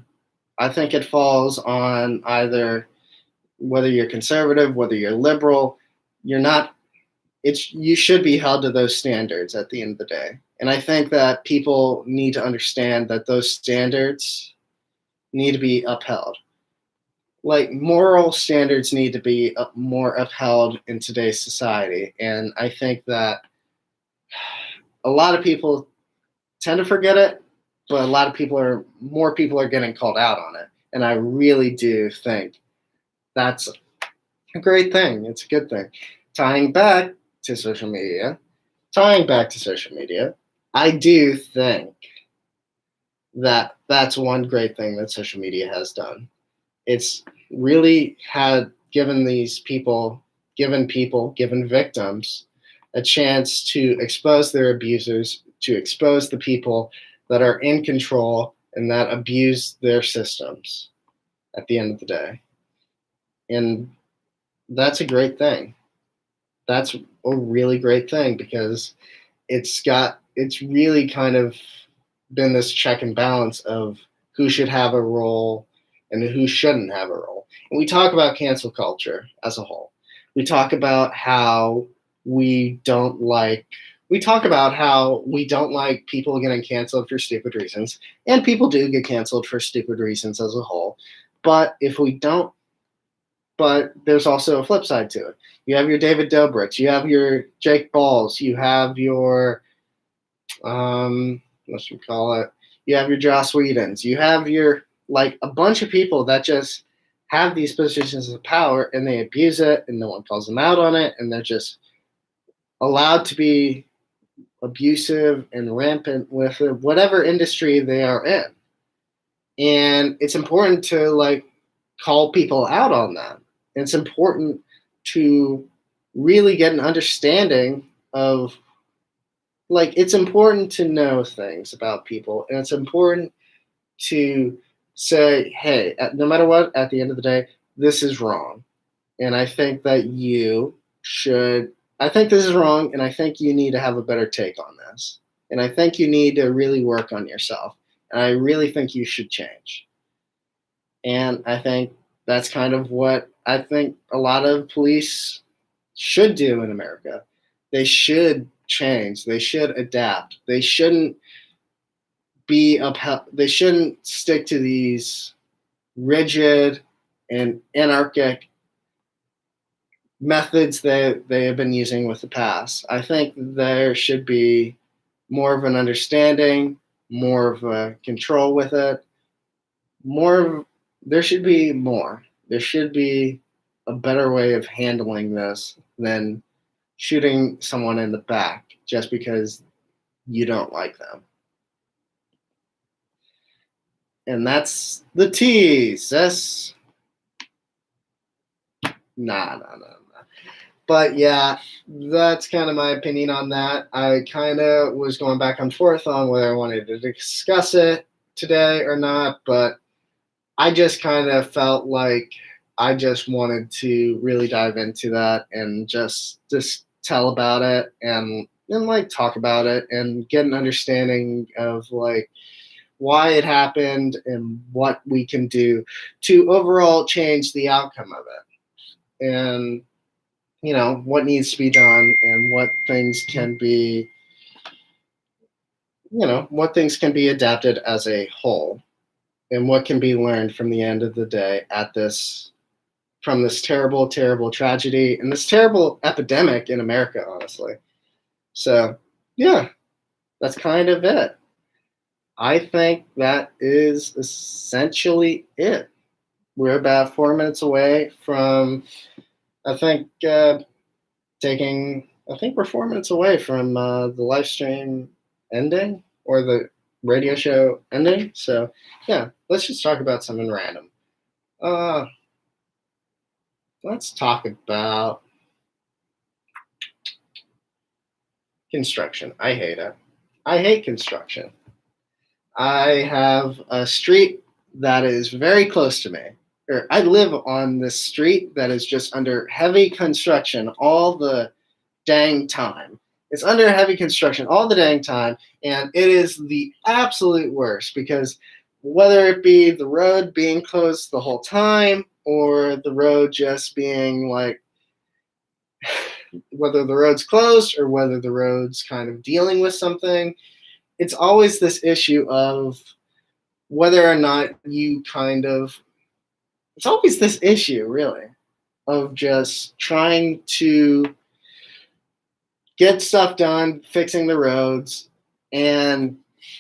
A: I think it falls on either whether you're conservative, whether you're liberal. You should be held to those standards at the end of the day. And I think that people need to understand that those standards need to be upheld. Like, moral standards need to be more upheld in today's society. And I think that a lot of people tend to forget it, but more people are getting called out on it. And I really do think that's a great thing. It's a good thing. Tying back to social media, I do think that that's one great thing that social media has done. It's really given victims a chance to expose their abusers, to expose the people that are in control and that abuse their systems at the end of the day. And that's a great thing. That's a really great thing, because it's really kind of been this check and balance of who should have a role and who shouldn't have a role. And we talk about cancel culture as a whole. We talk about how we don't like people getting canceled for stupid reasons, and people do get canceled for stupid reasons as a whole. But there's also a flip side to it. You have your David Dobrik's, you have your Jake Pauls, you have your you have your Joss Whedons, you have your a bunch of people that just have these positions of power and they abuse it and no one calls them out on it, and they're just allowed to be abusive and rampant with whatever industry they are in. And it's important to call people out on that. It's important to really get an understanding of, like, it's important to know things about people, and it's important to say, hey, no matter what, at the end of the day, this is wrong. And I think that you should, I think this is wrong, and I think you need to have a better take on this. And I think you need to really work on yourself. And I really think you should change. And I think that's kind of what I think a lot of police should do in America. They should change. They should adapt. They shouldn't they shouldn't stick to these rigid and anarchic methods that they have been using with the past. I think there should be more of an understanding, more of a control with it, more. There should be more. There should be a better way of handling this than shooting someone in the back just because you don't like them. And that's the tease. That's nah. But yeah, that's kind of my opinion on that. I kind of was going back and forth on whether I wanted to discuss it today or not, but I just kind of felt like I just wanted to really dive into that and just tell about it and like talk about it and get an understanding of like why it happened and what we can do to overall change the outcome of it. And what needs to be done and what things can be adapted as a whole and what can be learned from the end of the day from this terrible tragedy and this terrible epidemic in America, honestly. So yeah, that's kind of it. I think that is essentially it. We're about 4 minutes away from I think we're 4 minutes away from the live stream ending or the radio show ending. So yeah, let's just talk about something random. Let's talk about construction. I hate it. I hate construction. I have a street that is very close to me. I live on this street that is just under heavy construction all the dang time. It's under heavy construction all the dang time, and it is the absolute worst because whether it be the road being closed the whole time or the road just being like, whether the road's closed or whether the road's kind of dealing with something, it's always this issue of whether or not it's always this issue, really, of just trying to get stuff done, fixing the roads, and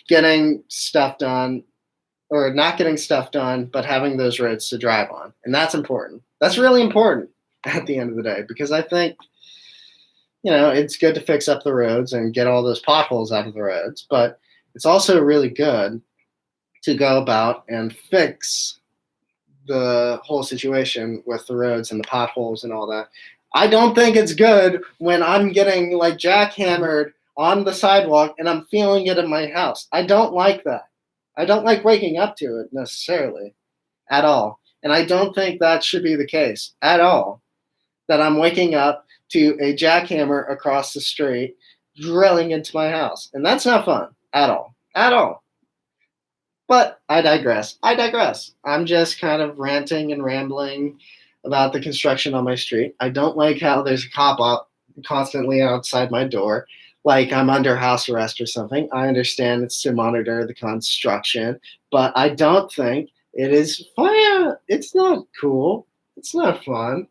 A: getting stuff done, or not getting stuff done, but having those roads to drive on. And that's important. That's really important at the end of the day, because I think, it's good to fix up the roads and get all those potholes out of the roads, but it's also really good to go about and fix the whole situation with the roads and the potholes and all that. I don't think it's good when I'm getting like jackhammered on the sidewalk and I'm feeling it in my house. I don't like that. I don't like waking up to it necessarily at all. And I don't think that should be the case at all. That I'm waking up to a jackhammer across the street drilling into my house. And that's not fun at all. At all. But I digress. I'm just kind of ranting and rambling about the construction on my street. I don't like how there's a cop up constantly outside my door, like I'm under house arrest or something. I understand it's to monitor the construction, but I don't think it is fun. It's not cool. It's not fun.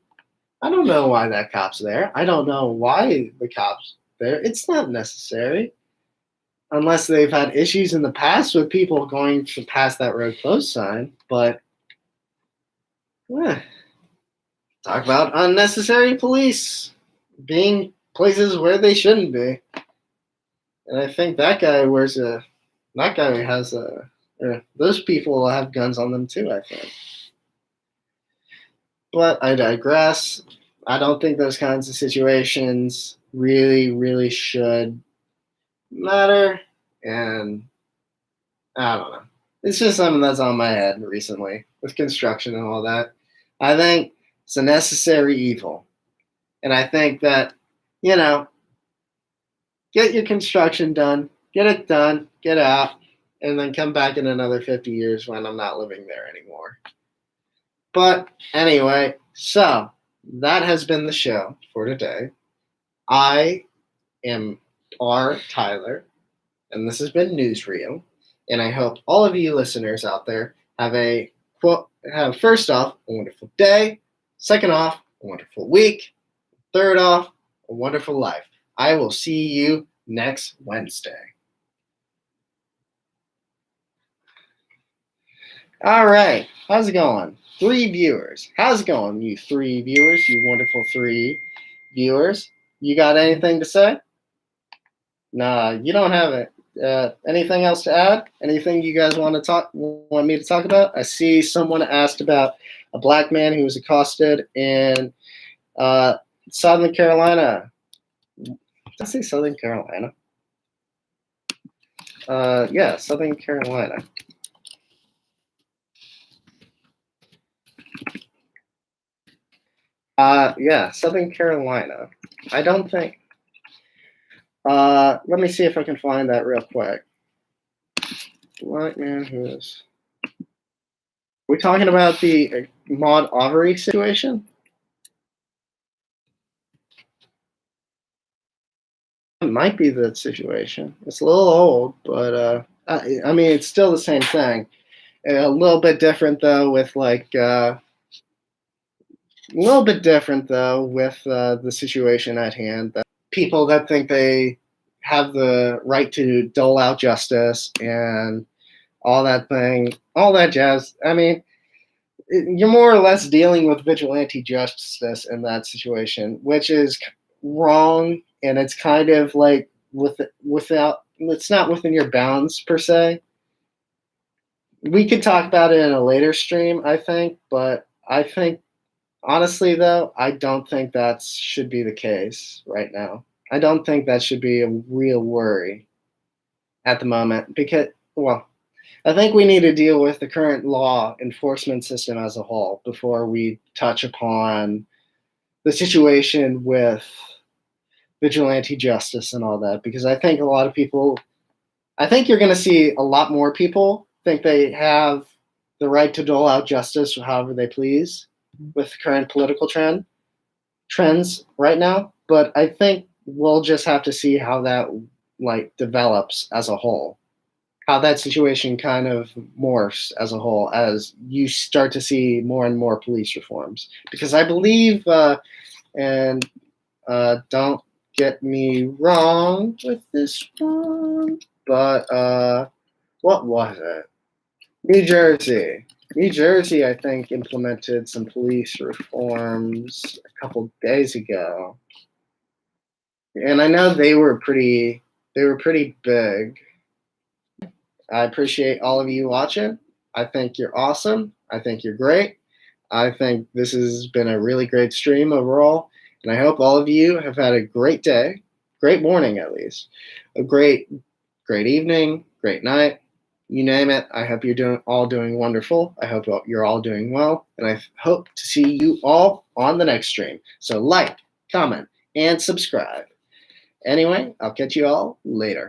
A: I don't know why that cop's there. I don't know why the cop's there. It's not necessary. Unless they've had issues in the past with people going to pass that road closed sign. But talk about unnecessary police being places where they shouldn't be. And I think that guy those people have guns on them too, I think. But I digress. I don't think those kinds of situations really, really should matter. And I don't know. It's just something that's on my head recently with construction and all that. I think it's a necessary evil. And I think that, you know, get your construction done, get it done, get out, and then come back in another 50 years when I'm not living there anymore. But anyway, so that has been the show for today. I am R. Tyler, and this has been Newsreel. And I hope all of you listeners out there have first off a wonderful day, second off a wonderful week, third off a wonderful life. I will see you next Wednesday. All right, how's it going? 3 viewers. How's it going, you 3 viewers, you wonderful 3 viewers? You got anything to say? Nah, you don't have it. Anything else to add? Anything you guys want me to talk about? I see someone asked about a black man who was accosted in Southern Carolina. Did I say Southern Carolina? Yeah, Southern Carolina. Yeah, Southern Carolina. I don't think. Let me see if I can find that real quick. Black man who is. We're talking about the Ahmaud Arbery situation. It might be the situation. It's a little old, but I mean, it's still the same thing. A little bit different though, with the situation at hand. That people that think they have the right to dole out justice and all that jazz. I mean, you're more or less dealing with vigilante justice in that situation, which is wrong, and it's kind of like it's not within your bounds per se. We could talk about it in a later stream, I think, but I think honestly though, I don't think that should be the case right now. I don't think that should be a real worry at the moment because, well, I think we need to deal with the current law enforcement system as a whole before we touch upon the situation with vigilante justice and all that, because I think I think you're going to see a lot more people think they have the right to dole out justice however they please with current political trends right now. But I think we'll just have to see how that develops as a whole, how that situation kind of morphs as a whole as you start to see more and more police reforms. Because I believe, and don't get me wrong with this one, but what was it? New Jersey, I think, implemented some police reforms a couple days ago, and I know they were pretty big. I appreciate all of you watching. I think you're awesome. I think you're great. I think this has been a really great stream overall, and I hope all of you have had a great day, great morning at least, a great evening, great night. You name it. I hope you're all doing wonderful. I hope you're all doing well. And I hope to see you all on the next stream. So like, comment, and subscribe. Anyway, I'll catch you all later.